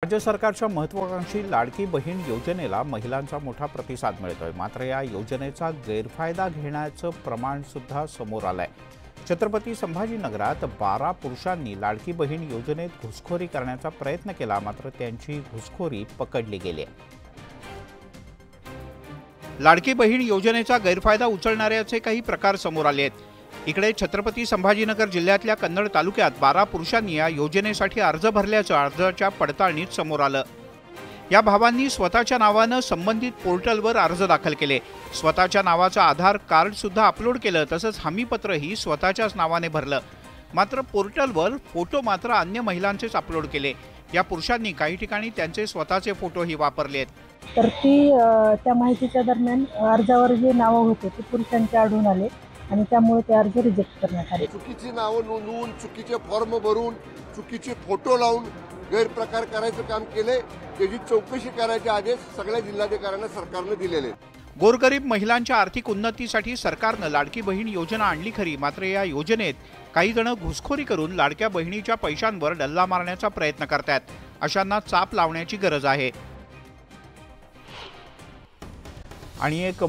राज्य सरकारच्या महत्त्वाकांक्षी लाडकी बहीण योजनेला महिलांचा मोठा प्रतिसाद मिळतोय। मात्र या योजनेचा गैरफायदा घेण्याचं प्रमाण सुद्धा समोर आलंय। छत्रपती संभाजीनगरात 12 पुरुषांनी लाडकी बहीण योजनेत घुसखोरी करण्याचा प्रयत्न केला, मात्र त्यांची घुसखोरी पकडली गेली। लाडकी बहीण योजनेचा गैरफायदा उचलणाऱ्याचे काही प्रकार समोर आले आहेत। इकडे छत्रपती संभाजीनगर जिल्ह्यातल्या कन्नड तालुक्यात 12 पुरुषांनी या योजनेसाठी अर्ज भरल्याचं अर्जाच्या पडताळणीत समोर आलं। या भावांनी स्वतःच्या नावानं संबंधित पोर्टलवर अर्ज दाखल केले, स्वतःच्या नावाचं आधार कार्ड सुद्धा अपलोड केलं, तसंच हमीपत्रही स्वतःच्याच नावाने भरलं। मात्र पोर्टलवर फोटो मात्र अन्य महिलांचेच अपलोड केले। या पुरुषांनी काही ठिकाणी त्यांचे स्वतःचे फोटोही वापरले आहेत। तर त्या माहितीच्या दरम्यान अर्जावर जे नाव होते ते पुरुषांचे आढळून आले आणि त्यामुळे ते अर्ज रिजेक्ट करण्यात आले। चुकीची नावं नोंदवून, चुकीचे फॉर्म भरून, चुकीचे फोटो लावून गैरप्रकार करायचं काम केले, त्याची चौकशी करायचे आदेश सगळ्या जिल्हाधिकाऱ्यांना सरकारने दिलेले। गोरगरीब महिलांच्या आर्थिक उन्नतीसाठी सरकारनं लाडकी बहीण योजना आणली खरी, मात्र या योजनेत काही जण घुसखोरी करून लाडक्या बहिणीच्या पैशांवर डल्ला मारण्याचा प्रयत्न करतात। अशांना चाप लावण्याची गरज आहे। आणि एक